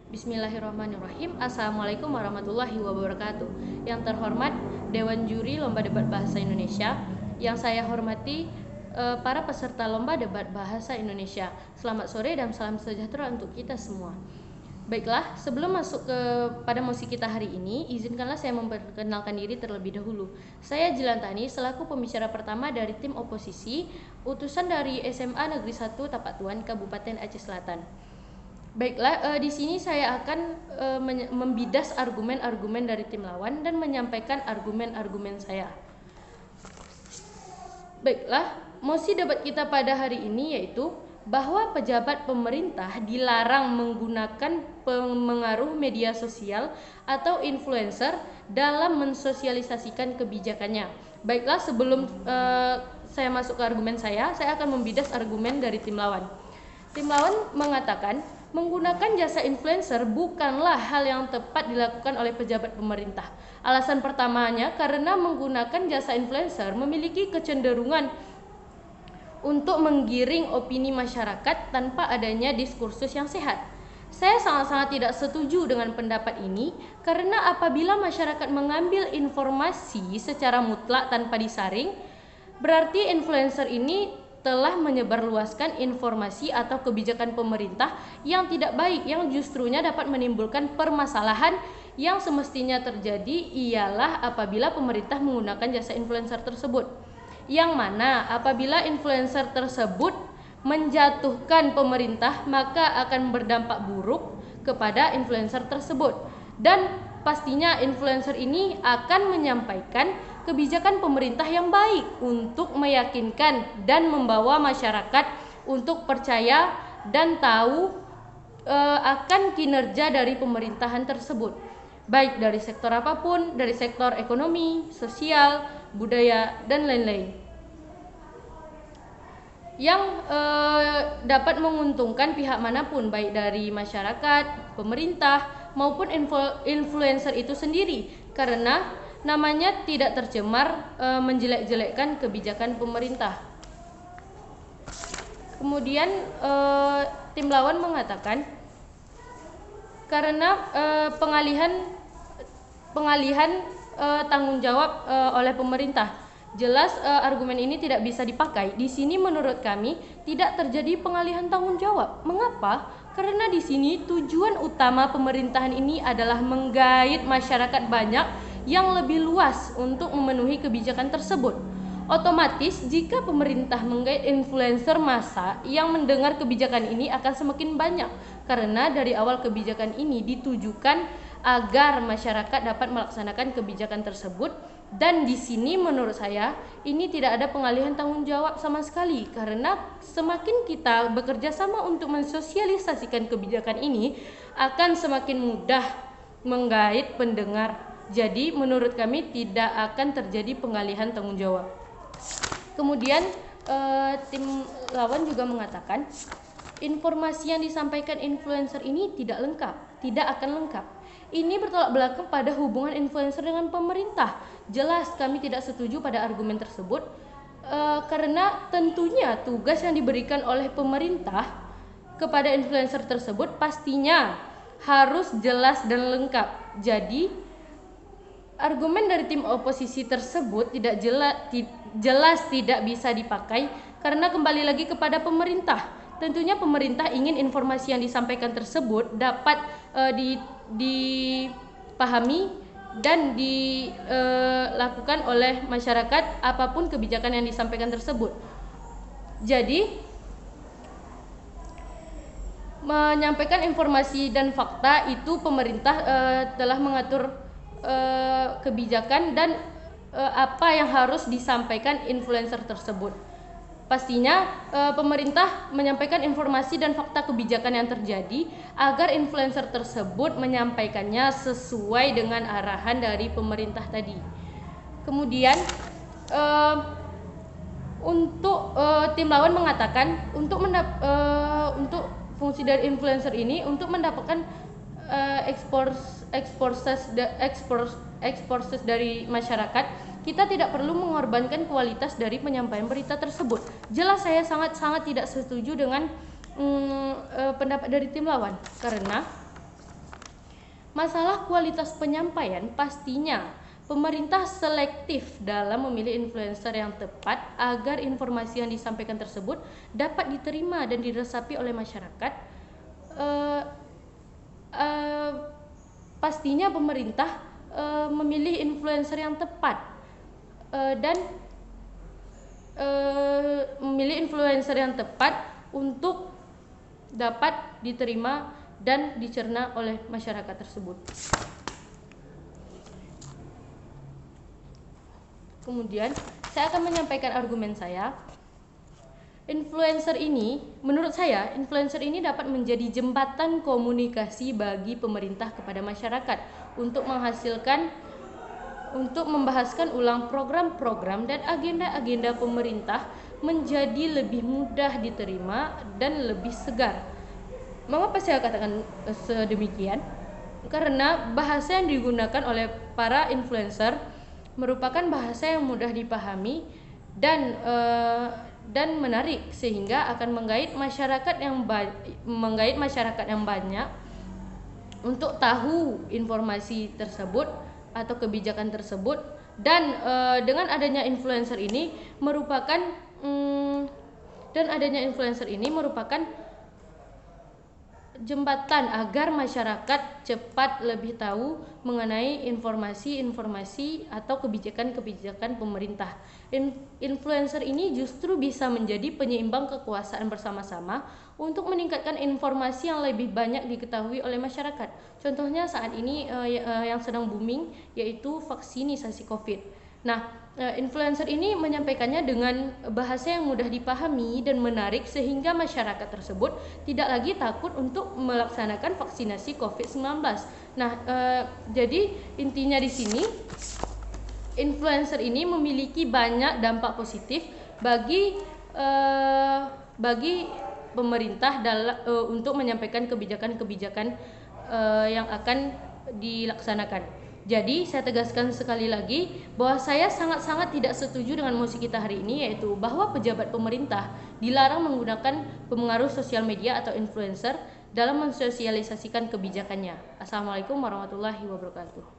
Bismillahirrahmanirrahim. Assalamualaikum warahmatullahi wabarakatuh. Yang terhormat Dewan Juri Lomba Debat Bahasa Indonesia, yang saya hormati para peserta Lomba Debat Bahasa Indonesia. Selamat sore dan salam sejahtera untuk kita semua. Baiklah, sebelum masuk pada musik kita hari ini, izinkanlah saya memperkenalkan diri terlebih dahulu. Saya Jilantani, selaku pembicara pertama dari tim oposisi, utusan dari SMA Negeri 1 Tapak Tuan, Kabupaten Aceh Selatan. Baiklah, di sini saya akan membidas argumen-argumen dari tim lawan dan menyampaikan argumen-argumen saya. Baiklah, mosi debat kita pada hari ini yaitu bahwa pejabat pemerintah dilarang menggunakan pengaruh media sosial atau influencer dalam mensosialisasikan kebijakannya. Baiklah, sebelum saya masuk ke argumen saya akan membidas argumen dari tim lawan. Tim lawan mengatakan menggunakan jasa influencer bukanlah hal yang tepat dilakukan oleh pejabat pemerintah. Alasan pertamanya karena menggunakan jasa influencer memiliki kecenderungan untuk menggiring opini masyarakat tanpa adanya diskursus yang sehat. Saya sangat-sangat tidak setuju dengan pendapat ini karena apabila masyarakat mengambil informasi secara mutlak tanpa disaring, berarti influencer ini telah menyebarluaskan informasi atau kebijakan pemerintah yang tidak baik, yang justrunya dapat menimbulkan permasalahan yang semestinya terjadi ialah apabila pemerintah menggunakan jasa influencer tersebut. Yang mana apabila influencer tersebut menjatuhkan pemerintah, maka akan berdampak buruk kepada influencer tersebut. Dan pastinya influencer ini akan menyampaikan kebijakan pemerintah yang baik untuk meyakinkan dan membawa masyarakat untuk percaya dan tahu akan kinerja dari pemerintahan tersebut, baik dari sektor apapun, dari sektor ekonomi, sosial, budaya, dan lain-lain, yang dapat menguntungkan pihak manapun, baik dari masyarakat, pemerintah, maupun influencer itu sendiri, karena namanya tidak tercemar menjelek-jelekkan kebijakan pemerintah. Kemudian tim lawan mengatakan karena pengalihan tanggung jawab oleh pemerintah. Jelas argumen ini tidak bisa dipakai. Di sini menurut kami tidak terjadi pengalihan tanggung jawab. Mengapa? Karena di sini tujuan utama pemerintahan ini adalah menggait masyarakat banyak yang lebih luas untuk memenuhi kebijakan tersebut. Otomatis jika pemerintah menggait influencer massa yang mendengar kebijakan ini akan semakin banyak, karena dari awal kebijakan ini ditujukan agar masyarakat dapat melaksanakan kebijakan tersebut. Dan di sini menurut saya ini tidak ada pengalihan tanggung jawab sama sekali, karena semakin kita bekerja sama untuk mensosialisasikan kebijakan ini akan semakin mudah menggait pendengar. Jadi menurut kami tidak akan terjadi pengalihan tanggung jawab. Kemudian tim lawan juga mengatakan informasi yang disampaikan influencer ini tidak lengkap, tidak akan lengkap. Ini bertolak belakang pada hubungan influencer dengan pemerintah. Jelas kami tidak setuju pada argumen tersebut karena tentunya tugas yang diberikan oleh pemerintah kepada influencer tersebut pastinya harus jelas dan lengkap. Jadi argumen dari tim oposisi tersebut tidak jelas tidak bisa dipakai karena kembali lagi kepada pemerintah. Tentunya pemerintah ingin informasi yang disampaikan tersebut dapat dipahami dan dilakukan oleh masyarakat apapun kebijakan yang disampaikan tersebut. Jadi menyampaikan informasi dan fakta itu pemerintah telah mengatur kebijakan dan apa yang harus disampaikan influencer tersebut. Pastinya pemerintah menyampaikan informasi dan fakta kebijakan yang terjadi agar influencer tersebut menyampaikannya sesuai dengan arahan dari pemerintah tadi. Kemudian untuk tim lawan mengatakan untuk fungsi dari influencer ini untuk mendapatkan exposure dari masyarakat, kita tidak perlu mengorbankan kualitas dari penyampaian berita tersebut. Jelas saya sangat-sangat tidak setuju dengan pendapat dari tim lawan, karena Masalah kualitas penyampaian, pastinya pemerintah selektif dalam memilih influencer yang tepat agar informasi yang disampaikan tersebut dapat diterima dan diresapi oleh masyarakat. Pastinya pemerintah memilih influencer yang tepat dan memilih influencer yang tepat untuk dapat diterima dan dicerna oleh masyarakat tersebut. Kemudian saya akan menyampaikan argumen saya. Menurut saya, influencer ini dapat menjadi jembatan komunikasi bagi pemerintah kepada masyarakat untuk membahaskan ulang program-program dan agenda-agenda pemerintah menjadi lebih mudah diterima dan lebih segar. Mengapa saya katakan sedemikian? Karena bahasa yang digunakan oleh para influencer merupakan bahasa yang mudah dipahami dan menarik, sehingga akan menggait masyarakat yang banyak untuk tahu informasi tersebut atau kebijakan tersebut. Dan dengan adanya influencer ini merupakan jembatan agar masyarakat cepat lebih tahu mengenai informasi-informasi atau kebijakan-kebijakan pemerintah. Influencer ini justru bisa menjadi penyeimbang kekuasaan bersama-sama untuk meningkatkan informasi yang lebih banyak diketahui oleh masyarakat. Contohnya saat ini yang sedang booming yaitu vaksinisasi COVID. Nah, influencer ini menyampaikannya dengan bahasa yang mudah dipahami dan menarik, sehingga masyarakat tersebut tidak lagi takut untuk melaksanakan vaksinasi COVID-19. Nah, jadi intinya di sini influencer ini memiliki banyak dampak positif bagi pemerintah untuk menyampaikan kebijakan-kebijakan yang akan dilaksanakan. Jadi saya tegaskan sekali lagi bahwa saya sangat-sangat tidak setuju dengan mosi kita hari ini, yaitu bahwa pejabat pemerintah dilarang menggunakan pengaruh sosial media atau influencer dalam mensosialisasikan kebijakannya. Assalamualaikum warahmatullahi wabarakatuh.